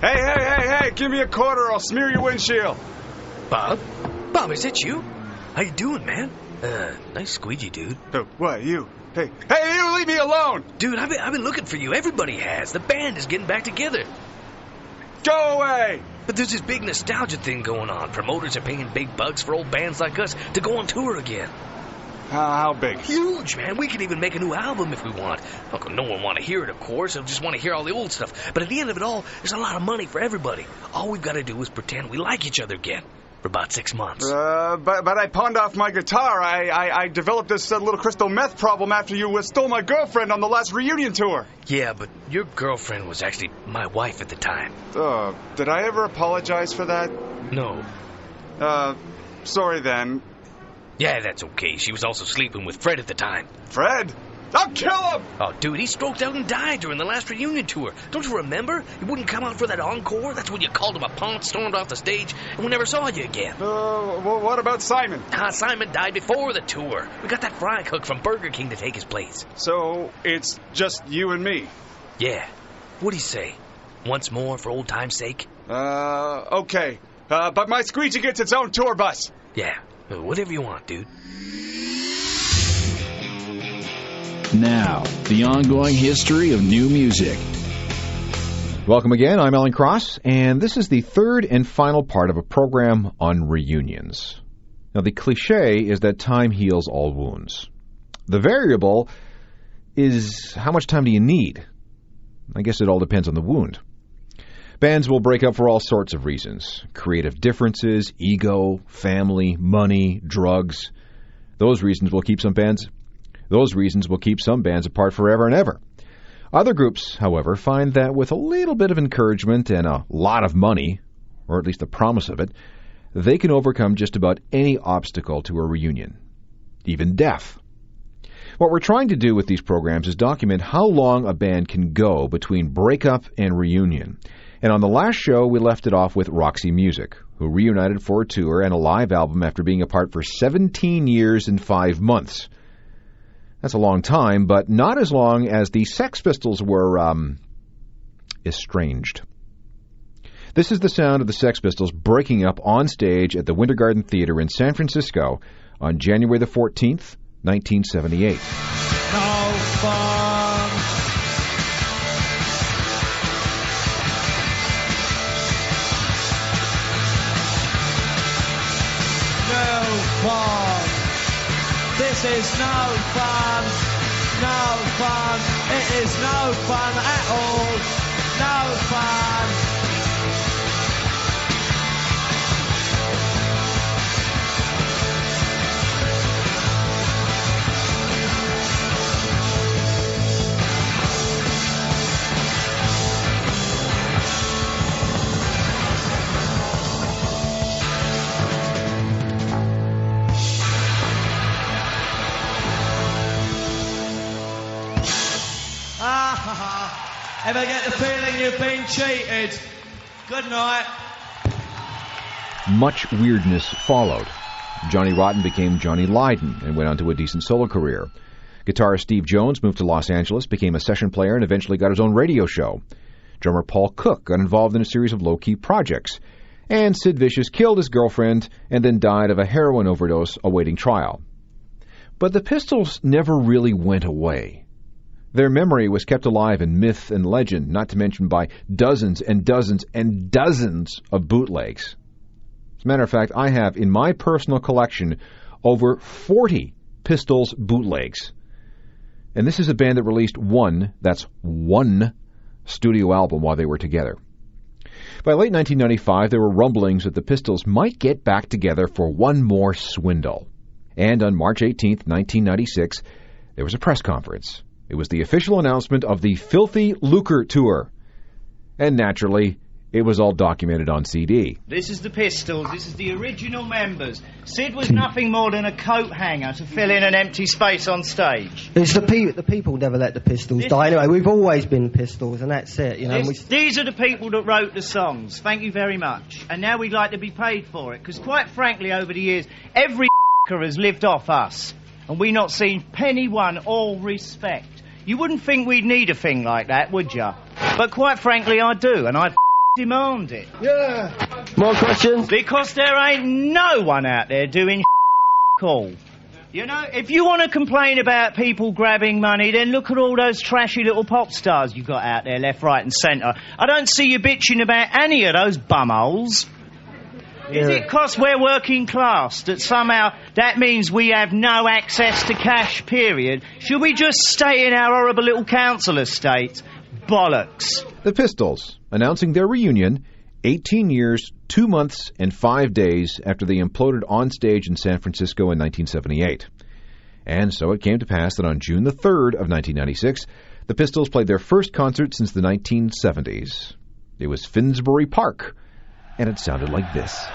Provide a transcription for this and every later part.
Hey, give me a quarter, I'll smear your windshield. Bob? Bob, is that you? How you doing, man? Nice squeegee, dude. What, you? Hey, you, leave me alone! Dude, I've been looking for you. Everybody has. The band is getting back together. Go away! But there's this big nostalgia thing going on. Promoters are paying big bucks for old bands like us to go on tour again. How big? Huge, man. We could even make a new album if we want. Look, no one will want to hear it, of course. They'll just want to hear all the old stuff. But at the end of it all, there's a lot of money for everybody. All we've got to do is pretend we like each other again. For about 6 months. But I pawned off my guitar. I developed this little crystal meth problem after you stole my girlfriend on the last reunion tour. Yeah, but your girlfriend was actually my wife at the time. Did I ever apologize for that? No. Sorry then. Yeah, that's okay. She was also sleeping with Fred at the time. Fred? I'll kill him! Oh, dude, he stroked out and died during the last reunion tour. Don't you remember? He wouldn't come out for that encore. That's when you called him a punk, stormed off the stage, and we never saw you again. What about Simon? Simon died before the tour. We got that fry cook from Burger King to take his place. So, it's just you and me? Yeah. What'd he say? Once more for old time's sake? Okay. But my squeegee gets its own tour bus. Yeah. Whatever you want, dude. Now, the ongoing history of new music. Welcome again, I'm Alan Cross, and this is the third and final part of a program on reunions. Now, the cliche is that time heals all wounds. The variable is how much time do you need? I guess it all depends on the wound. Bands will break up for all sorts of reasons. Creative differences, ego, family, money, drugs. Those reasons will keep some bands apart forever and ever. Other groups, however, find that with a little bit of encouragement and a lot of money, or at least the promise of it, they can overcome just about any obstacle to a reunion, even death. What we're trying to do with these programs is document how long a band can go between breakup and reunion. And on the last show, we left it off with Roxy Music, who reunited for a tour and a live album after being apart for 17 years and 5 months. That's a long time, but not as long as the Sex Pistols were, estranged. This is the sound of the Sex Pistols breaking up on stage at the Winter Garden Theater in San Francisco on January the 14th, 1978. No fun. No fun. This is no fun. No fun. It is no fun at all. No fun. Ever get the feeling you've been cheated? Good night. Much weirdness followed. Johnny Rotten became Johnny Lydon and went on to a decent solo career. Guitarist Steve Jones moved to Los Angeles, became a session player, and eventually got his own radio show. Drummer Paul Cook got involved in a series of low-key projects. And Sid Vicious killed his girlfriend and then died of a heroin overdose awaiting trial. But the Pistols never really went away. Their memory was kept alive in myth and legend, not to mention by dozens and dozens and dozens of bootlegs. As a matter of fact, I have in my personal collection over 40 Pistols bootlegs. And this is a band that released one studio album while they were together. By late 1995, there were rumblings that the Pistols might get back together for one more swindle. And on March 18th, 1996, there was a press conference. It was the official announcement of the Filthy Lucre Tour. And naturally, it was all documented on CD. This is the Pistols. This is the original members. Sid was nothing more than a coat hanger to fill in an empty space on stage. It's the people never let the Pistols die. Anyway, we've always been Pistols, and that's it. You know. These are the people that wrote the songs. Thank you very much. And now we'd like to be paid for it, because quite frankly, over the years, every has lived off us, and we not seen penny one all respect. You wouldn't think we'd need a thing like that, would ya? But quite frankly, I do, and I demand it? Yeah. More questions? Because there ain't no one out there doing cool. You know, if you want to complain about people grabbing money, then look at all those trashy little pop stars you've got out there, left, right and centre. I don't see you bitching about any of those bumholes. Yeah. Is it 'cause we're working class that somehow that means we have no access to cash, period? Should we just stay in our horrible little council estate? Bollocks. The Pistols, announcing their reunion 18 years, 2 months, and 5 days after they imploded on stage in San Francisco in 1978. And so it came to pass that on June the 3rd of 1996, the Pistols played their first concert since the 1970s. It was Finsbury Park, and it sounded like this.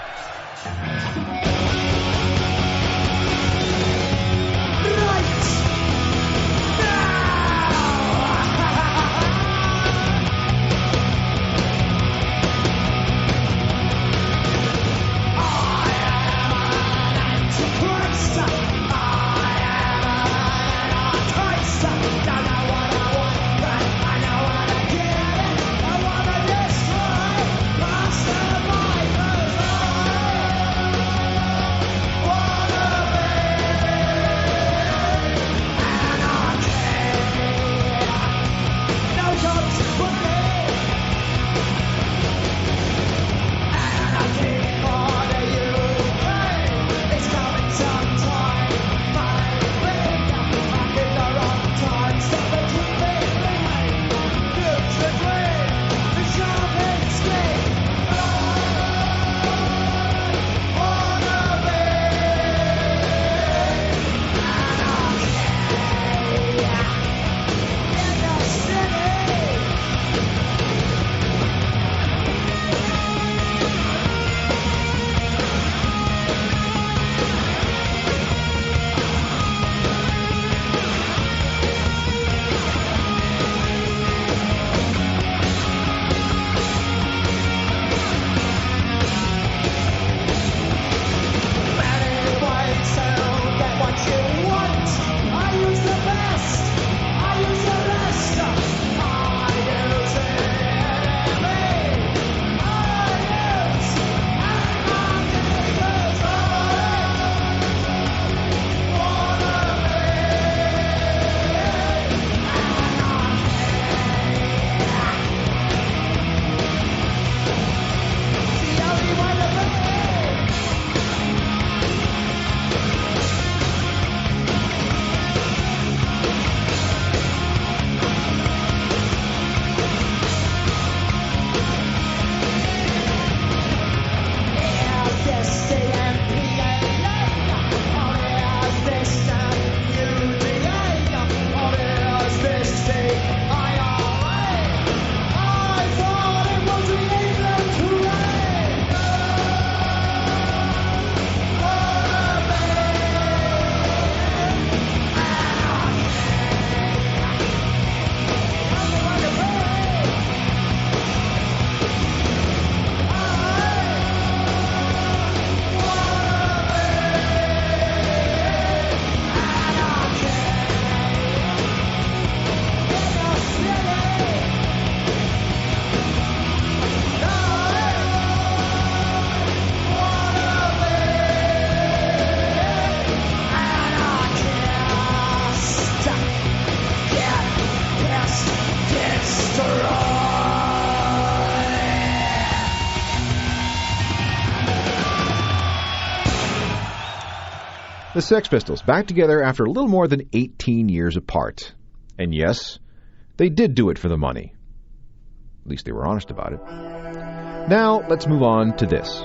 The Sex Pistols, back together after a little more than 18 years apart. And yes, they did do it for the money. At least they were honest about it. Now, let's move on to this.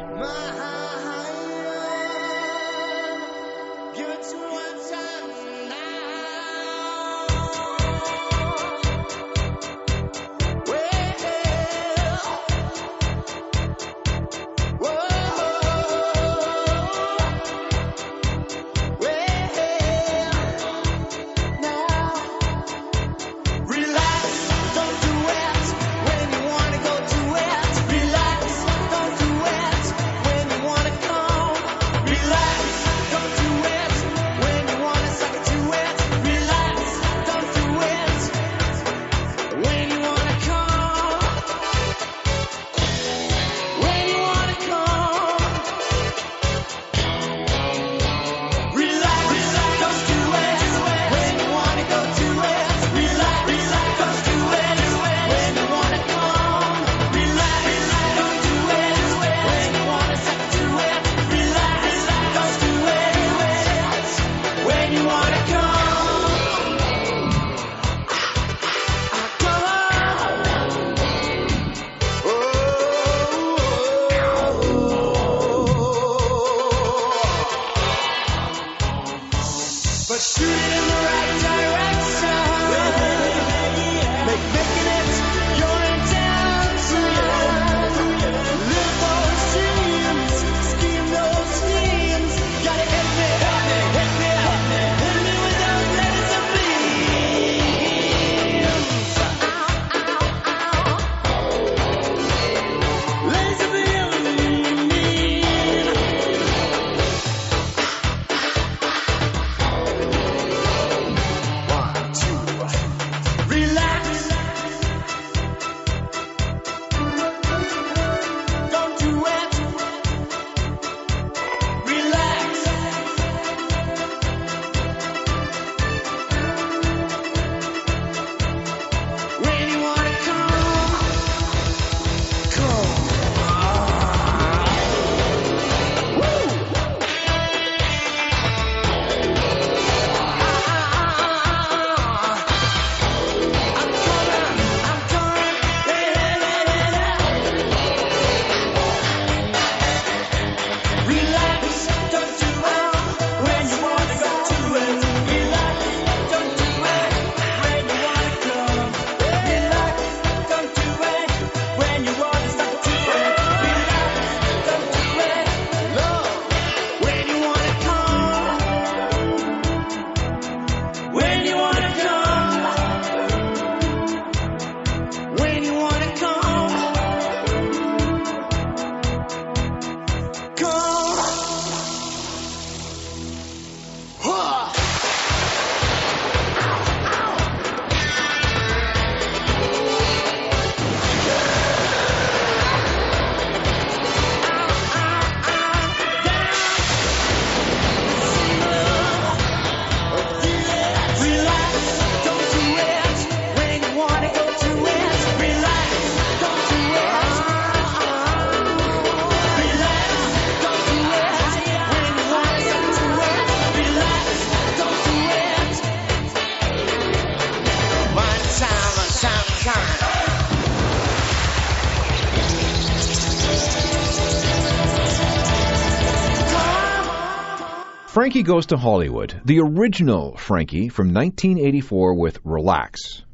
Frankie Goes to Hollywood, the original Frankie from 1984 with Relax.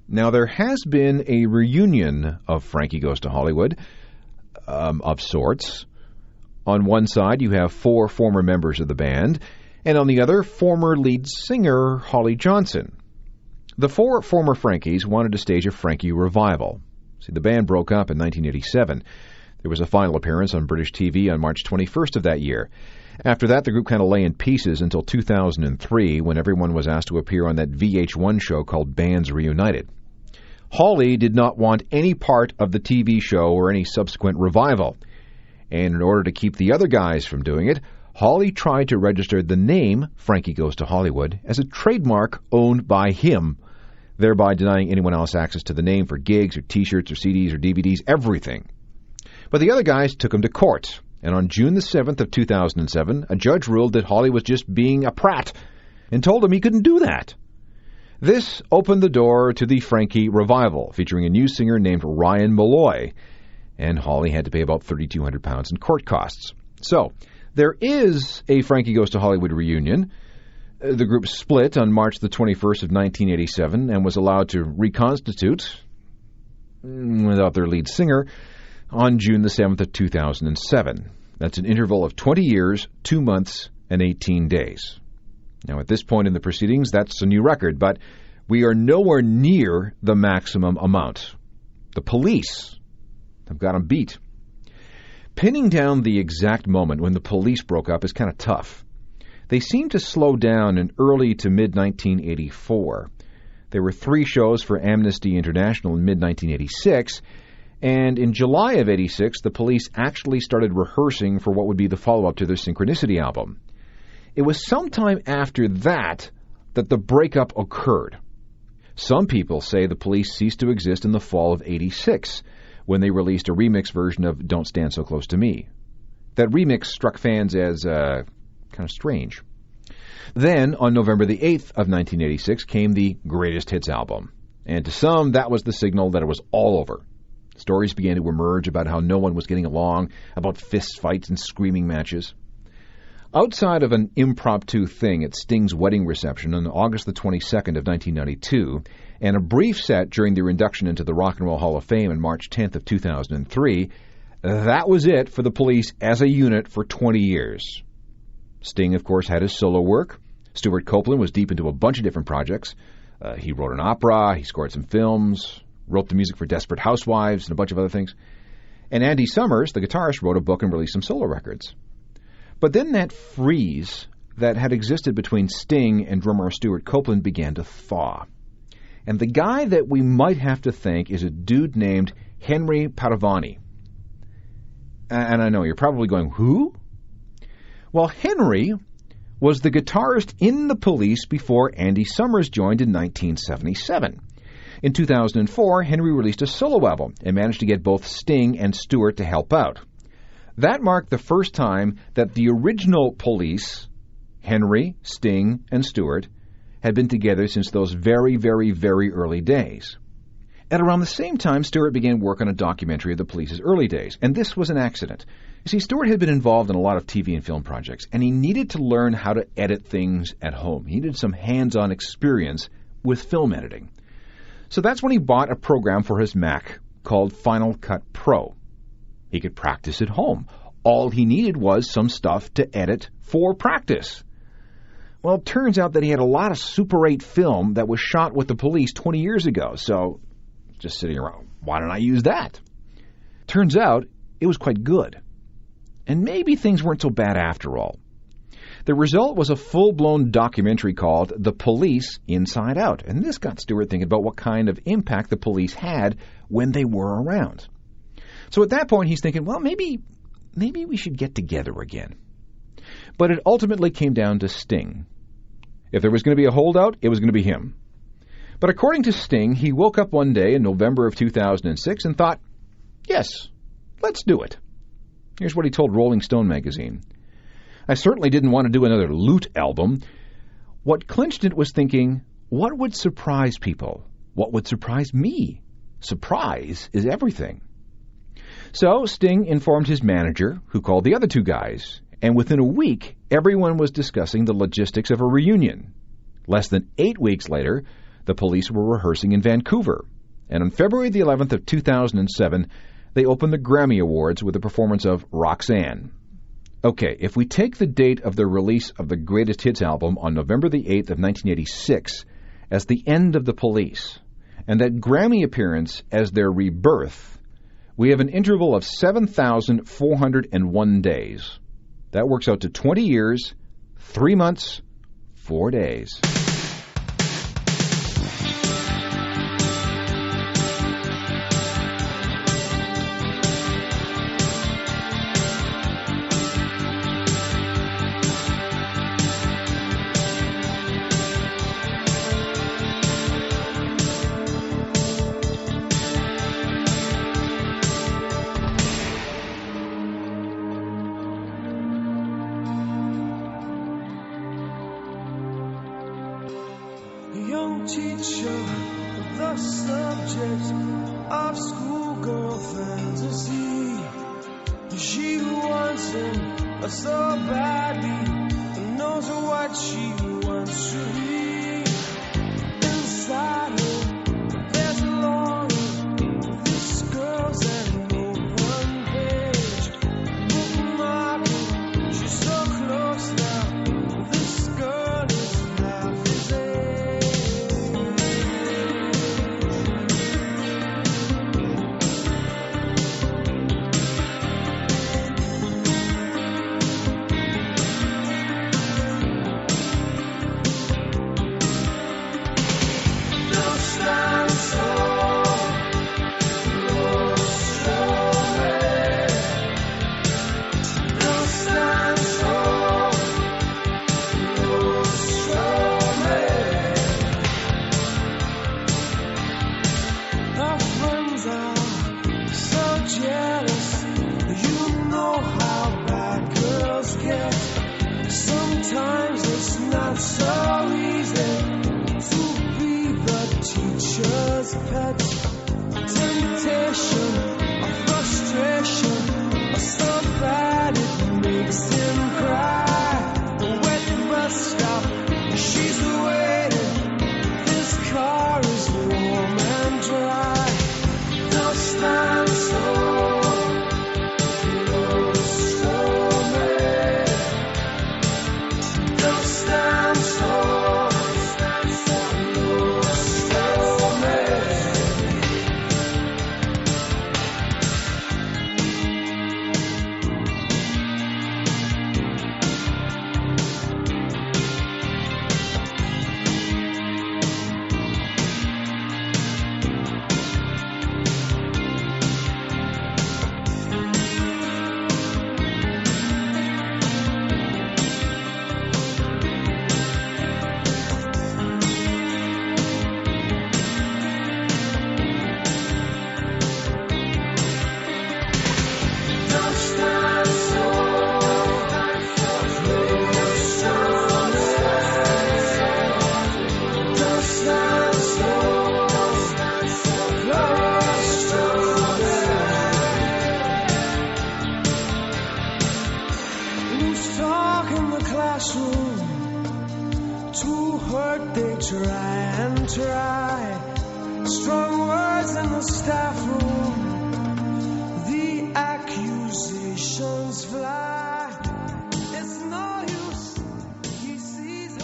Now, there has been a reunion of Frankie Goes to Hollywood, of sorts. On one side, you have 4 former members of the band, and on the other, former lead singer Holly Johnson. The 4 former Frankies wanted to stage a Frankie revival. See, the band broke up in 1987. There was a final appearance on British TV on March 21st of that year. After that, the group kind of lay in pieces until 2003, when everyone was asked to appear on that VH1 show called Bands Reunited. Holly did not want any part of the TV show or any subsequent revival. And in order to keep the other guys from doing it, Holly tried to register the name Frankie Goes to Hollywood as a trademark owned by him, thereby denying anyone else access to the name for gigs or T-shirts or CDs or DVDs, everything. But the other guys took him to court, and on June the 7th of 2007, a judge ruled that Holly was just being a prat and told him he couldn't do that. This opened the door to the Frankie revival, featuring a new singer named Ryan Malloy, and Holly had to pay about £3,200 in court costs. So, there is a Frankie Goes to Hollywood reunion. The group split on March the 21st of 1987 and was allowed to reconstitute, without their lead singer, on June the 7th of 2007. That's an interval of 20 years, 2 months, and 18 days. Now, at this point in the proceedings, that's a new record, but we are nowhere near the maximum amount. The police have got them beat. Pinning down the exact moment when the police broke up is kind of tough. They seemed to slow down in early to mid-1984. There were 3 shows for Amnesty International in mid-1986, and in July of 86, the police actually started rehearsing for what would be the follow-up to their Synchronicity album. It was sometime after that the breakup occurred. Some people say the police ceased to exist in the fall of 86, when they released a remix version of Don't Stand So Close to Me. That remix struck fans as kind of strange. Then, on November the 8th of 1986, came the Greatest Hits album. And to some, that was the signal that it was all over. Stories began to emerge about how no one was getting along, about fist fights and screaming matches. Outside of an impromptu thing at Sting's wedding reception on August the 22nd of 1992, and a brief set during their induction into the Rock and Roll Hall of Fame on March 10th of 2003, that was it for the police as a unit for 20 years. Sting, of course, had his solo work. Stuart Copeland was deep into a bunch of different projects. He wrote an opera, he scored some films, wrote the music for Desperate Housewives and a bunch of other things. And Andy Summers, the guitarist, wrote a book and released some solo records. But then that freeze that had existed between Sting and drummer Stuart Copeland began to thaw. And the guy that we might have to thank is a dude named Henry Padovani. And I know you're probably going, who? Well, Henry was the guitarist in the Police before Andy Summers joined in 1977. In 2004, Henry released a solo album and managed to get both Sting and Stewart to help out. That marked the first time that the original Police, Henry, Sting, and Stewart, had been together since those very, very, very early days. At around the same time, Stewart began work on a documentary of the Police's early days, and this was an accident. You see, Stewart had been involved in a lot of TV and film projects, and he needed to learn how to edit things at home. He needed some hands-on experience with film editing. So that's when he bought a program for his Mac called Final Cut Pro. He could practice at home. All he needed was some stuff to edit for practice. Well, it turns out that he had a lot of Super 8 film that was shot with the Police 20 years ago, so just sitting around, why don't I use that? Turns out it was quite good. And maybe things weren't so bad after all. The result was a full-blown documentary called The Police Inside Out, and this got Stewart thinking about what kind of impact the Police had when they were around. So at that point, he's thinking, well, maybe we should get together again. But it ultimately came down to Sting. If there was going to be a holdout, it was going to be him. But according to Sting, he woke up one day in November of 2006 and thought, yes, let's do it. Here's what he told Rolling Stone magazine. I certainly didn't want to do another Loot album. What clinched it was thinking, what would surprise people? What would surprise me? Surprise is everything. So Sting informed his manager, who called the other 2 guys, and within a week, everyone was discussing the logistics of a reunion. Less than 8 weeks later, the Police were rehearsing in Vancouver. And on February the 11th of 2007, they opened the Grammy Awards with a performance of Roxanne. Okay, if we take the date of the release of the Greatest Hits album on November the 8th of 1986 as the end of the Police, and that Grammy appearance as their rebirth, we have an interval of 7,401 days. That works out to 20 years, 3 months, 4 days. Young teacher of the subject of schoolgirl fantasy. She wants him so badly and knows what she wants to be. Inside her, there's a longing. This girl's an open page. Bookmarking, she's so close now. This girl is half his age.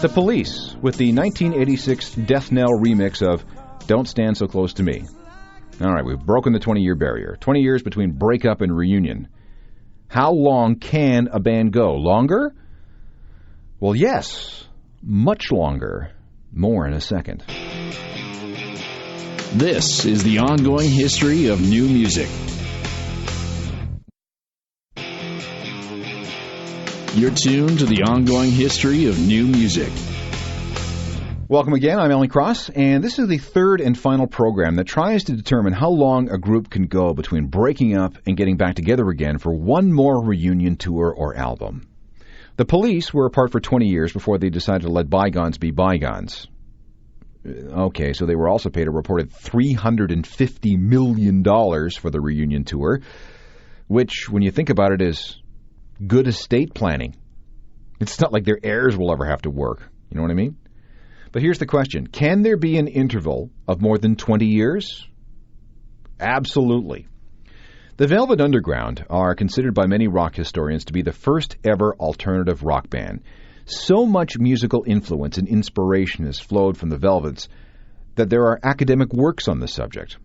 The Police, with the 1986 Death Knell remix of Don't Stand So Close to Me. All right, we've broken the 20-year barrier. 20 years between breakup and reunion. How long can a band go? Longer? Well, yes, much longer. More in a second. This is the ongoing history of new music. You're tuned to the ongoing history of new music. Welcome again. I'm Alan Cross, and this is the third and final program that tries to determine how long a group can go between breaking up and getting back together again for one more reunion tour or album. The Police were apart for 20 years before they decided to let bygones be bygones. Okay, so they were also paid a reported $350 million for the reunion tour, which, when you think about it, is good estate planning. It's not like their heirs will ever have to work. You know what I mean? But here's the question. Can there be an interval of more than 20 years? Absolutely. The Velvet Underground are considered by many rock historians to be the first ever alternative rock band. So much musical influence and inspiration has flowed from the Velvets that there are academic works on the subject.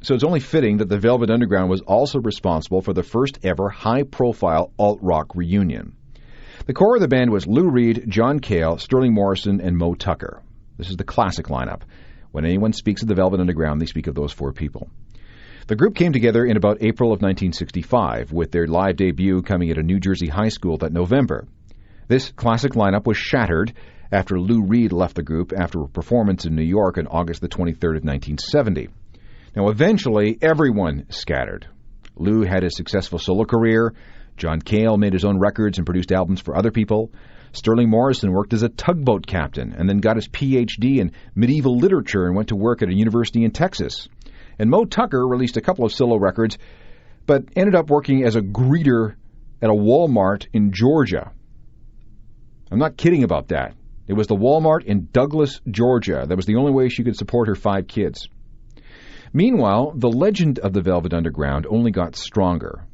So it's only fitting that the Velvet Underground was also responsible for the first ever high-profile alt-rock reunion. The core of the band was Lou Reed, John Cale, Sterling Morrison, and Moe Tucker. This is the classic lineup. When anyone speaks of the Velvet Underground, they speak of those four people. The group came together in about April of 1965, with their live debut coming at a New Jersey high school that November. This classic lineup was shattered after Lou Reed left the group after a performance in New York on August the 23rd of 1970. Now, eventually, everyone scattered. Lou had a successful solo career. John Cale made his own records and produced albums for other people. Sterling Morrison worked as a tugboat captain and then got his Ph.D. in medieval literature and went to work at a university in Texas. And Moe Tucker released a couple of solo records, but ended up working as a greeter at a Walmart in Georgia. I'm not kidding about that. It was the Walmart in Douglas, Georgia. That was the only way she could support her 5 kids. Meanwhile, the legend of the Velvet Underground only got stronger.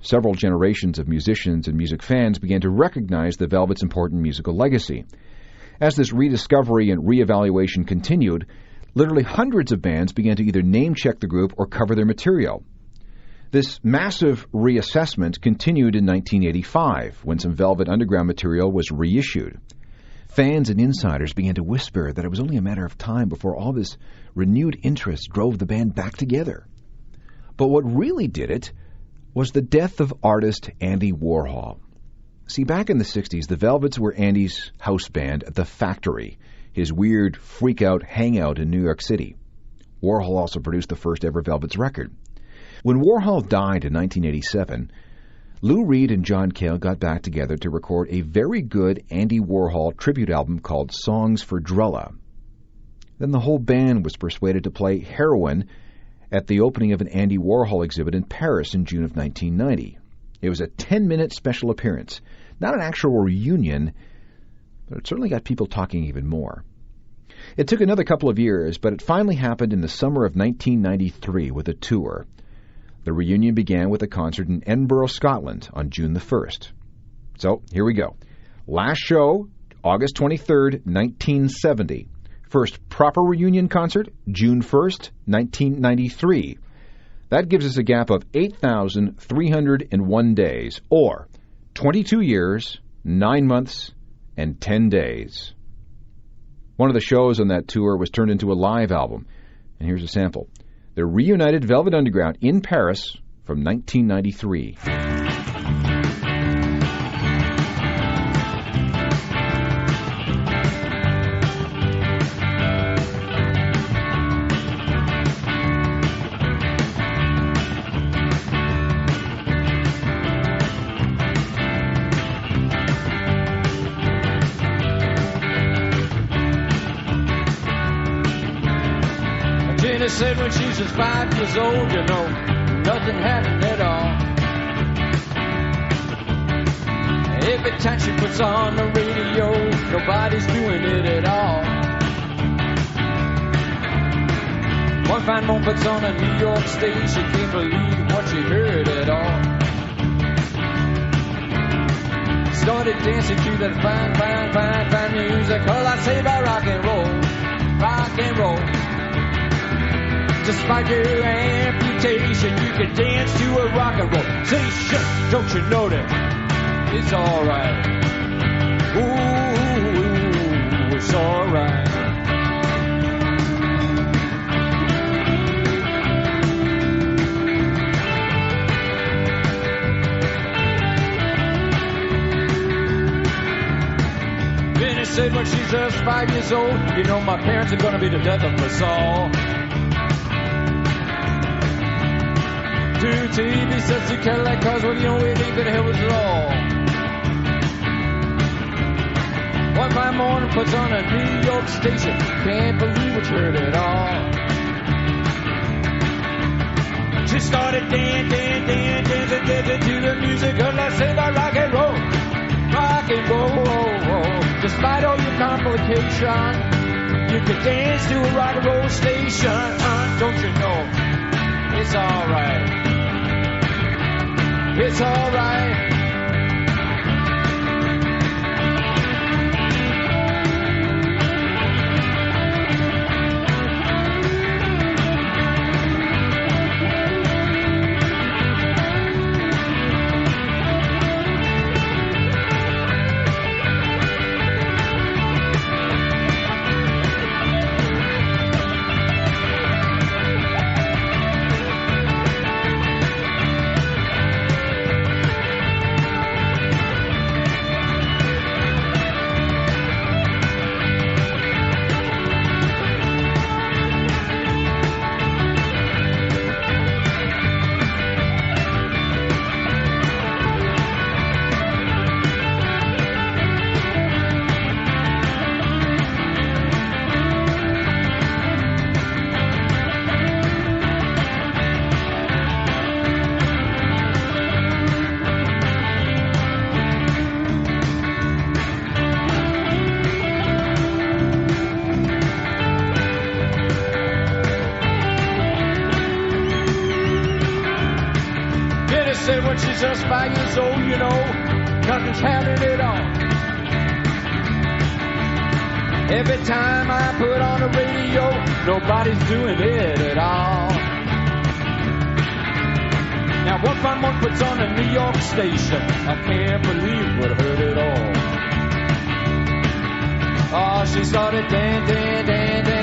Several generations of musicians and music fans began to recognize the Velvet's important musical legacy. As this rediscovery and reevaluation continued, literally hundreds of bands began to either name-check the group or cover their material. This massive reassessment continued in 1985, when some Velvet Underground material was reissued. Fans and insiders began to whisper that it was only a matter of time before all this renewed interest drove the band back together. But what really did it was the death of artist Andy Warhol. See, back in the 60s, the Velvets were Andy's house band at the Factory, his weird freak-out hangout in New York City. Warhol also produced the first ever Velvets record. When Warhol died in 1987, Lou Reed and John Cale got back together to record a very good Andy Warhol tribute album called Songs for Drella. Then the whole band was persuaded to play Heroin at the opening of an Andy Warhol exhibit in Paris in June of 1990. It was a 10-minute special appearance, not an actual reunion, but it certainly got people talking even more. It took another couple of years, but it finally happened in the summer of 1993 with a tour. The reunion began with a concert in Edinburgh, Scotland on June the 1st. So, here we go. Last show, August 23rd, 1970. First proper reunion concert, June 1st, 1993. That gives us a gap of 8,301 days, or 22 years, 9 months, and 10 days. One of the shows on that tour was turned into a live album, and here's a sample. The reunited Velvet Underground in Paris from 1993. Jenny said when she was 5 years old, you know, nothing happened at all. Every time she puts on the radio, nobody's doing it at all. One fine morning puts on a New York station, she can't believe what she heard at all. Started dancing to that fine, fine, fine, fine music, all I say about rock and roll, rock and roll. Despite your amputation, you can dance to a rock and roll. Say, shut, don't you know that it's alright? Ooh, it's alright. Benny said when she's just 5 years old, you know my parents are gonna be the death of us all. Two TV sets, two Cadillac cars, well, you know, we ain't gonna help us at all. One fine morning puts on a New York station, can't believe what you heard at all. She started dancing to the music of La Say by rock and roll, vacation. You can dance to a rock and roll station. Don't you know it's alright? It's alright. When she's just 5 years old, you know, nothing's having it on. Every time I put on the radio, nobody's doing it at all. Now one fine one puts on a New York station, I can't believe what heard it all. Oh, she started dancing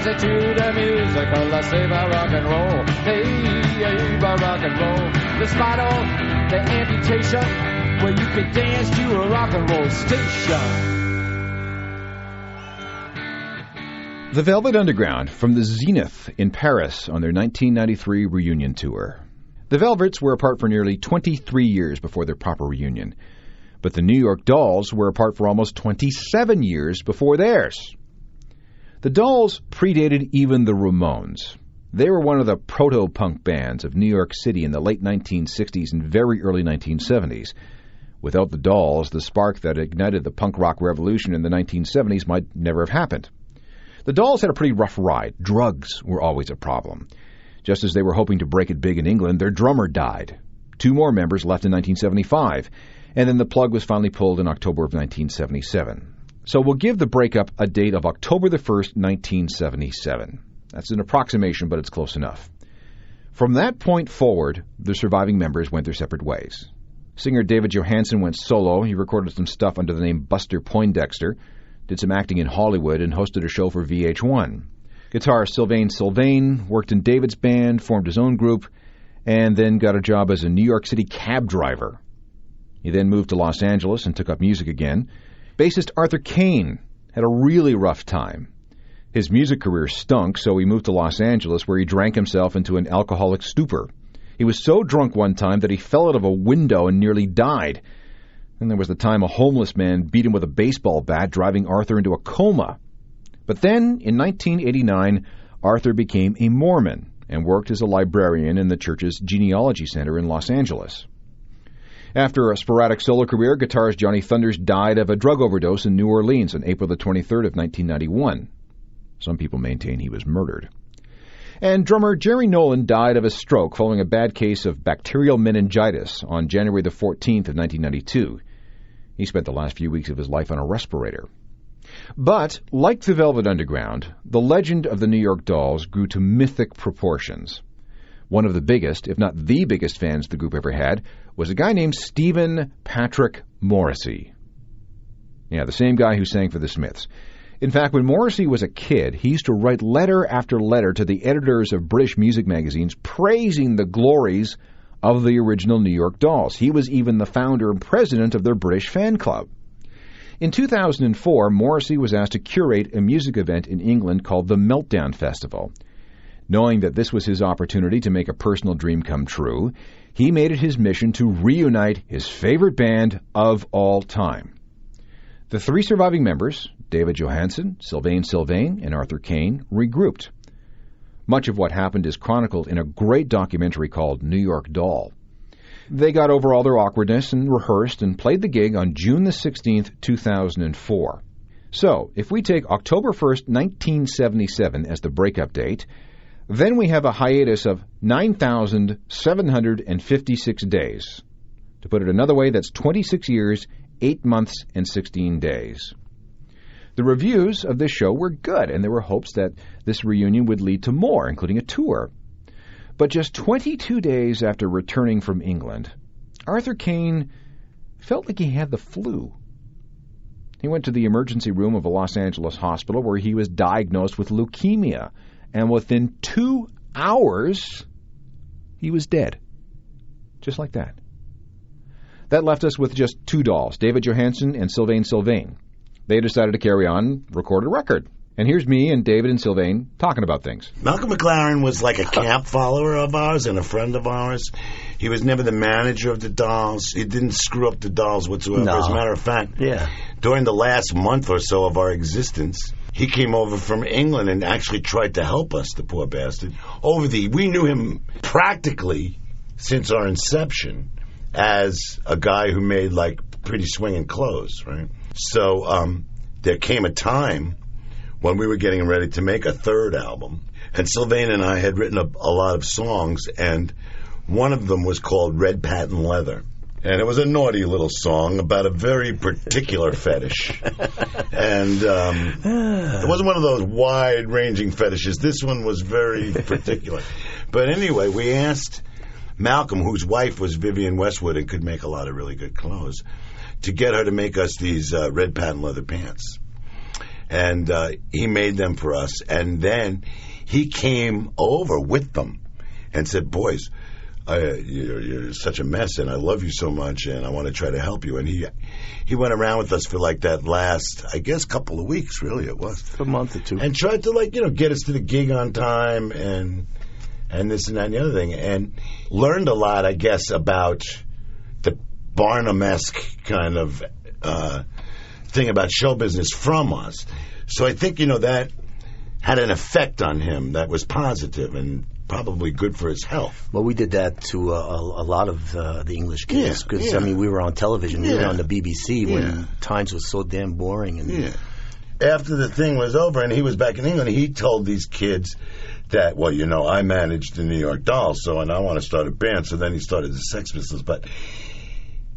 to the musical, I say by rock and roll, hey, by rock and roll. Despite all the amputation, where you could dance to a rock and roll station. The Velvet Underground from the Zenith in Paris on their 1993 reunion tour. The Velvets were apart for nearly 23 years before their proper reunion, but the New York Dolls were apart for almost 27 years before theirs. The Dolls predated even the Ramones. They were one of the proto-punk bands of New York City in the late 1960s and very early 1970s. Without the Dolls, the spark that ignited the punk rock revolution in the 1970s might never have happened. The Dolls had a pretty rough ride. Drugs were always a problem. Just as they were hoping to break it big in England, their drummer died. 2 more members left in 1975, and then the plug was finally pulled in October of 1977. So we'll give the breakup a date of October the 1st, 1977. That's an approximation, but it's close enough. From that point forward, the surviving members went their separate ways. Singer David Johansen went solo. He recorded some stuff under the name Buster Poindexter, did some acting in Hollywood, and hosted a show for VH1. Guitarist Sylvain Sylvain worked in David's band, formed his own group, and then got a job as a New York City cab driver. He then moved to Los Angeles and took up music again. Bassist Arthur Kane had a really rough time. His music career stunk, so he moved to Los Angeles, where he drank himself into an alcoholic stupor. He was so drunk one time that he fell out of a window and nearly died. And there was the time a homeless man beat him with a baseball bat, driving Arthur into a coma. But then, in 1989, Arthur became a Mormon and worked as a librarian in the church's genealogy center in Los Angeles. After a sporadic solo career, guitarist Johnny Thunders died of a drug overdose in New Orleans on April the 23rd of 1991. Some people maintain he was murdered. And drummer Jerry Nolan died of a stroke following a bad case of bacterial meningitis on January the 14th of 1992. He spent the last few weeks of his life on a respirator. But, like the Velvet Underground, the legend of the New York Dolls grew to mythic proportions. One of the biggest, if not the biggest fans the group ever had, was a guy named Stephen Patrick Morrissey. Yeah, the same guy who sang for the Smiths. In fact, when Morrissey was a kid, he used to write letter after letter to the editors of British music magazines praising the glories of the original New York Dolls. He was even the founder and president of their British fan club. In 2004, Morrissey was asked to curate a music event in England called the Meltdown Festival. Knowing that this was his opportunity to make a personal dream come true, he made it his mission to reunite his favorite band of all time. The 3 surviving members, David Johansen, Sylvain Sylvain, and Arthur Kane, regrouped. Much of what happened is chronicled in a great documentary called New York Doll. They got over all their awkwardness and rehearsed and played the gig on June the 16th, 2004. So, if we take October 1st, 1977 as the breakup date, then we have a hiatus of 9,756 days. To put it another way, that's 26 years, 8 months, and 16 days. The reviews of this show were good, and there were hopes that this reunion would lead to more, including a tour. But just 22 days after returning from England, Arthur Kane felt like he had the flu. He went to the emergency room of a Los Angeles hospital where he was diagnosed with leukemia, and within 2 hours, he was dead. Just like that. That left us with just two dolls, David Johansen and Sylvain Sylvain. They decided to carry on, record a record. And here's me and David and Sylvain talking about things. Malcolm McLaren was like a camp follower of ours and a friend of ours. He was never the manager of the Dolls. He didn't screw up the Dolls whatsoever. No. As a matter of fact, during the last month or so of our existence, he came over from England and actually tried to help us, the poor bastard. We knew him practically since our inception as a guy who made like pretty swinging clothes, right? So there came a time when we were getting ready to make a third album, and Sylvain and I had written a lot of songs, and one of them was called Red Patent Leather. And it was a naughty little song about a very particular fetish. And it wasn't one of those wide-ranging fetishes. This one was very particular. But anyway, we asked Malcolm, whose wife was Vivienne Westwood and could make a lot of really good clothes, to get her to make us these red patent leather pants. And he made them for us. And then he came over with them and said, boys, you're such a mess, and I love you so much, and I want to try to help you. And he went around with us for like that last, I guess, couple of weeks, really it was. A month or two. And tried to, get us to the gig on time and this and that and the other thing. And learned a lot, I guess, about the Barnum-esque kind of thing about show business from us. So I think, that had an effect on him that was positive and probably good for his health. Well, we did that to a lot of the English kids because, we were on television. We were on the BBC when Times was so damn boring. And After the thing was over and he was back in England, he told these kids that, I managed the New York Dolls, and I want to start a band. So then he started the Sex Pistols. But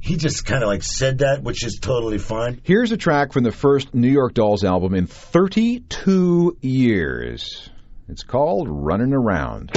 he just kind of said that, which is totally fine. Here's a track from the first New York Dolls album in 32 years. It's called Runnin' Around.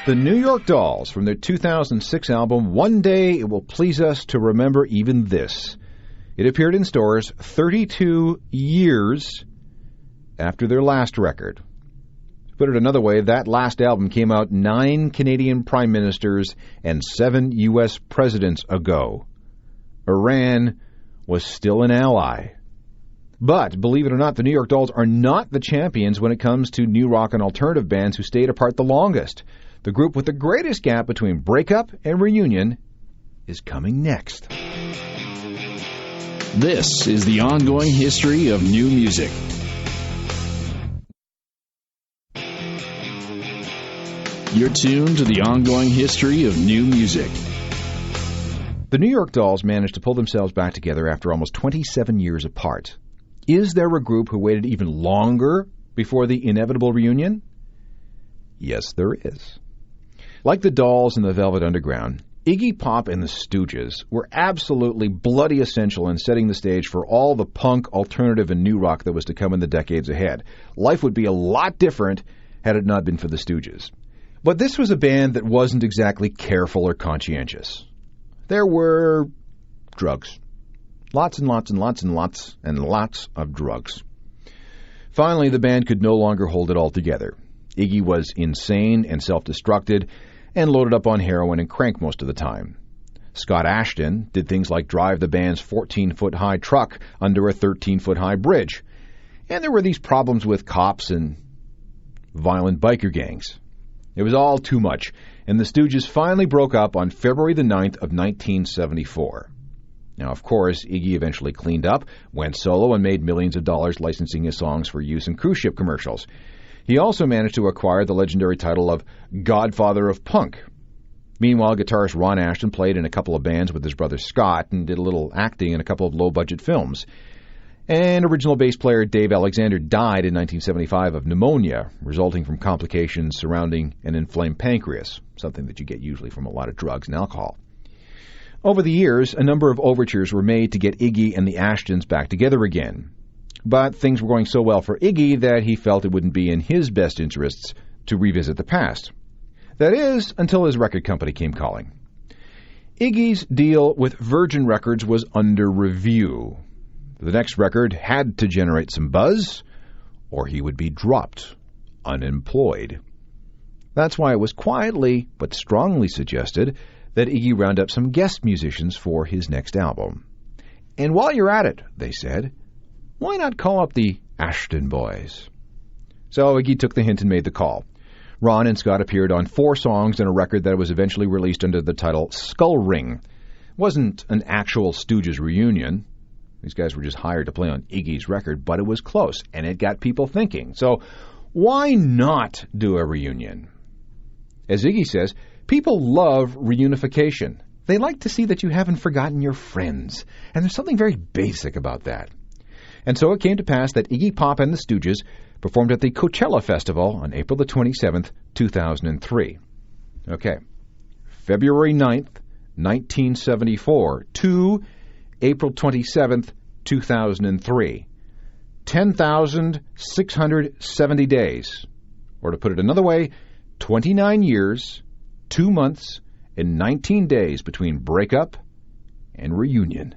The New York Dolls from their 2006 album, One Day It Will Please Us to Remember Even This. It appeared in stores 32 years after their last record. Put it another way, that last album came out 9 Canadian prime ministers and 7 U.S. presidents ago. Iran was still an ally. But, believe it or not, the New York Dolls are not the champions when it comes to new rock and alternative bands who stayed apart the longest. The group with the greatest gap between breakup and reunion is coming next. This is the ongoing history of new music. You're tuned to the ongoing history of new music. The New York Dolls managed to pull themselves back together after almost 27 years apart. Is there a group who waited even longer before the inevitable reunion? Yes, there is. Like the Dolls and the Velvet Underground, Iggy Pop and the Stooges were absolutely bloody essential in setting the stage for all the punk, alternative, and new rock that was to come in the decades ahead. Life would be a lot different had it not been for the Stooges. But this was a band that wasn't exactly careful or conscientious. There were drugs. Lots and lots and lots and lots and lots of drugs. Finally, the band could no longer hold it all together. Iggy was insane and self-destructed and loaded up on heroin and crank most of the time. Scott Ashton did things like drive the band's 14-foot-high truck under a 13-foot-high bridge. And there were these problems with cops and violent biker gangs. It was all too much, and the Stooges finally broke up on February the 9th of 1974. Now, of course, Iggy eventually cleaned up, went solo, and made millions of dollars licensing his songs for use in cruise ship commercials. He also managed to acquire the legendary title of Godfather of Punk. Meanwhile, guitarist Ron Ashton played in a couple of bands with his brother Scott and did a little acting in a couple of low-budget films. And original bass player Dave Alexander died in 1975 of pneumonia, resulting from complications surrounding an inflamed pancreas, something that you get usually from a lot of drugs and alcohol. Over the years, a number of overtures were made to get Iggy and the Ashtons back together again. But things were going so well for Iggy that he felt it wouldn't be in his best interests to revisit the past. That is, until his record company came calling. Iggy's deal with Virgin Records was under review. The next record had to generate some buzz, or he would be dropped, unemployed. That's why it was quietly but strongly suggested that Iggy round up some guest musicians for his next album. And while you're at it, they said, why not call up the Ashton Boys? So Iggy took the hint and made the call. Ron and Scott appeared on 4 songs in a record that was eventually released under the title Skull Ring. It wasn't an actual Stooges reunion. These guys were just hired to play on Iggy's record, but it was close, and it got people thinking. So why not do a reunion? As Iggy says, people love reunification. They like to see that you haven't forgotten your friends, and there's something very basic about that. And so it came to pass that Iggy Pop and the Stooges performed at the Coachella Festival on April the 27th, 2003. Okay, February 9th, 1974, to April 27th, 2003. 10,670 days. Or to put it another way, 29 years, 2 months, and 19 days between breakup and reunion.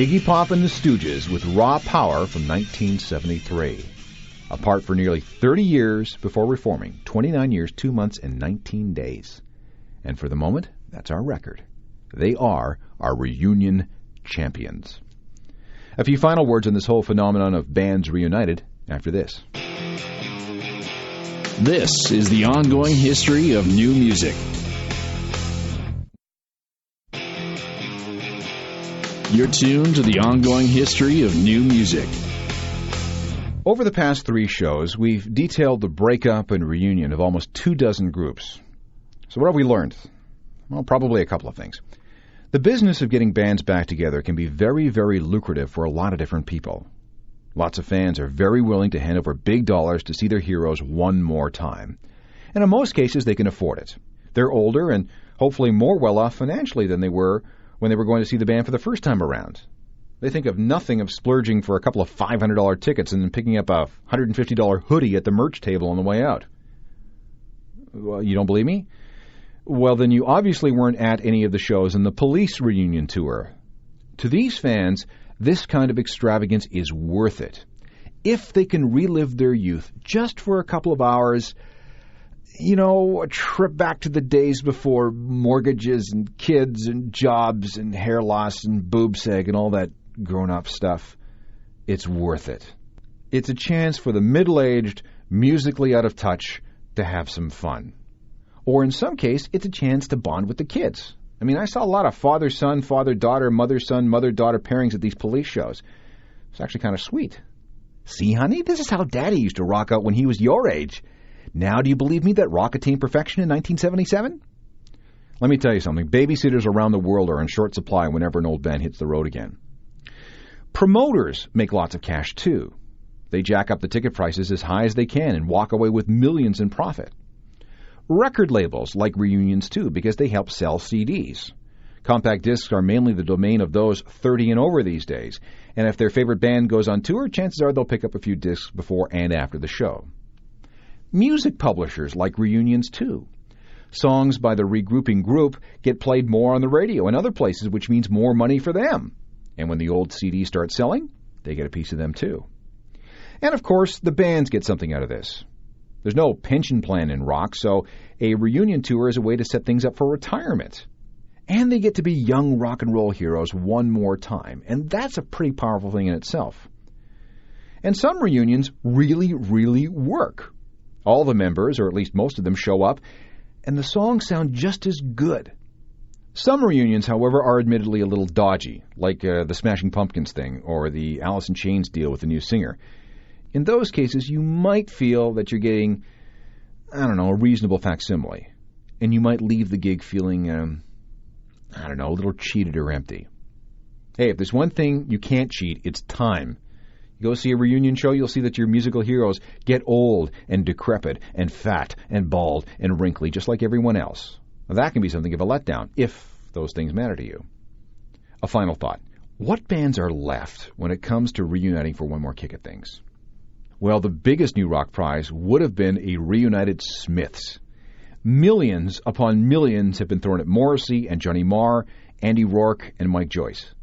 Iggy Pop and the Stooges with Raw Power from 1973. Apart for nearly 30 years before reforming, 29 years, 2 months, and 19 days. And for the moment, that's our record. They are our reunion champions. A few final words on this whole phenomenon of bands reunited after this. This is the ongoing history of new music. You're tuned to the ongoing history of new music. Over the past 3 shows, we've detailed the breakup and reunion of almost 24 groups. So what have we learned? Well, probably a couple of things. The business of getting bands back together can be very, very lucrative for a lot of different people. Lots of fans are very willing to hand over big dollars to see their heroes one more time. And in most cases, they can afford it. They're older and hopefully more well-off financially than they were when they were going to see the band for the first time around. They think of nothing of splurging for a couple of $500 tickets and then picking up a $150 hoodie at the merch table on the way out. Well, you don't believe me? Well, then you obviously weren't at any of the shows in the Police reunion tour. To these fans, this kind of extravagance is worth it. If they can relive their youth just for a couple of hours, you know, a trip back to the days before mortgages and kids and jobs and hair loss and boob sag and all that grown-up stuff, it's worth it. It's a chance for the middle-aged, musically out of touch to have some fun. Or in some case, it's a chance to bond with the kids. I mean, I saw a lot of father-son, father-daughter, mother-son, mother-daughter pairings at these Police shows. It's actually kind of sweet. See, honey, this is how Daddy used to rock out when he was your age. Now do you believe me that rock attained perfection in 1977? Let me tell you something. Babysitters around the world are in short supply whenever an old band hits the road again. Promoters make lots of cash, too. They jack up the ticket prices as high as they can and walk away with millions in profit. Record labels like reunions, too, because they help sell CDs. Compact discs are mainly the domain of those 30 and over these days, and if their favorite band goes on tour, chances are they'll pick up a few discs before and after the show. Music publishers like reunions, too. Songs by the regrouping group get played more on the radio and other places, which means more money for them. And when the old CDs start selling, they get a piece of them, too. And, of course, the bands get something out of this. There's no pension plan in rock, so a reunion tour is a way to set things up for retirement. And they get to be young rock and roll heroes one more time, and that's a pretty powerful thing in itself. And some reunions really, really work. All the members, or at least most of them, show up, and the songs sound just as good. Some reunions, however, are admittedly a little dodgy, like the Smashing Pumpkins thing, or the Alice in Chains deal with the new singer. In those cases, you might feel that you're getting, a reasonable facsimile, and you might leave the gig feeling, a little cheated or empty. Hey, if there's one thing you can't cheat, it's time. You go see a reunion show, you'll see that your musical heroes get old and decrepit and fat and bald and wrinkly, just like everyone else. Now, that can be something of a letdown, if those things matter to you. A final thought. What bands are left when it comes to reuniting for one more kick at things? Well, the biggest new rock prize would have been a reunited Smiths. Millions upon millions have been thrown at Morrissey and Johnny Marr, Andy Rourke, and Mike Joyce.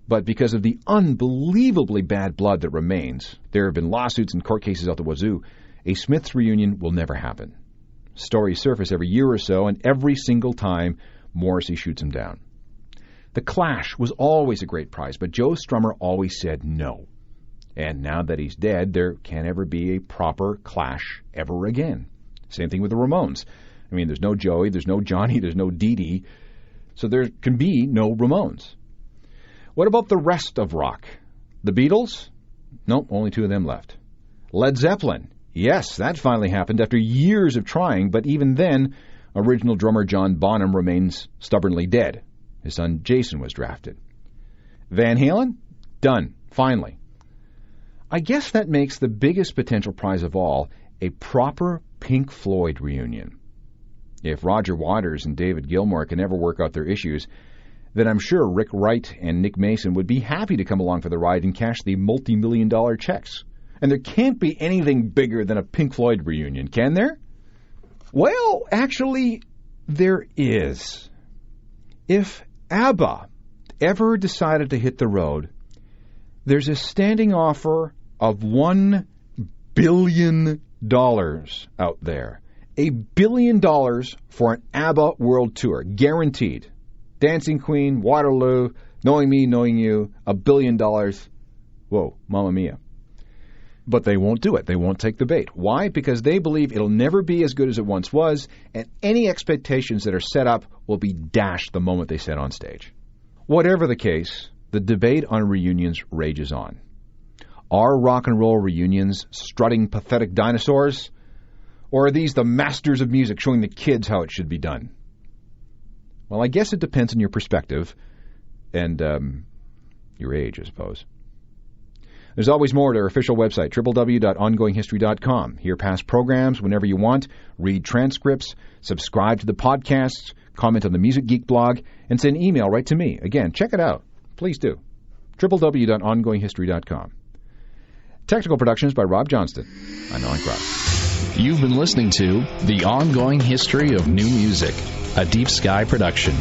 But because of the unbelievably bad blood that remains, there have been lawsuits and court cases out the wazoo, a Smiths reunion will never happen. Stories surface every year or so, and every single time, Morrissey shoots him down. The Clash was always a great prize, but Joe Strummer always said no. And now that he's dead, there can't ever be a proper Clash ever again. Same thing with the Ramones. I mean, there's no Joey, there's no Johnny, there's no Dee Dee, so there can be no Ramones. What about the rest of rock? The Beatles? Nope, only two of them left. Led Zeppelin? Yes, that finally happened after years of trying, but even then, original drummer John Bonham remains stubbornly dead. His son Jason was drafted. Van Halen? Done, finally. I guess that makes the biggest potential prize of all a proper Pink Floyd reunion. If Roger Waters and David Gilmour can ever work out their issues, then I'm sure Rick Wright and Nick Mason would be happy to come along for the ride and cash the multi-million-dollar checks. And there can't be anything bigger than a Pink Floyd reunion, can there? Well, actually, there is. If ABBA ever decided to hit the road, there's a standing offer of $1 billion out there. $1 billion for an ABBA world tour, guaranteed. Dancing Queen, Waterloo, Knowing Me, Knowing You, $1 billion. Whoa, Mamma Mia. But they won't do it. They won't take the bait. Why? Because they believe it'll never be as good as it once was, and any expectations that are set up will be dashed the moment they set on stage. Whatever the case, the debate on reunions rages on. Are rock and roll reunions strutting pathetic dinosaurs? Or are these the masters of music showing the kids how it should be done? Well, I guess it depends on your perspective and your age, I suppose. There's always more at our official website, www.ongoinghistory.com. Hear past programs whenever you want, read transcripts, subscribe to the podcasts, comment on the Music Geek blog, and send email right to me. Again, check it out. Please do. www.ongoinghistory.com. Technical productions by Rob Johnston. I'm Alan Krause. You've been listening to The Ongoing History of New Music, a Deep Sky production.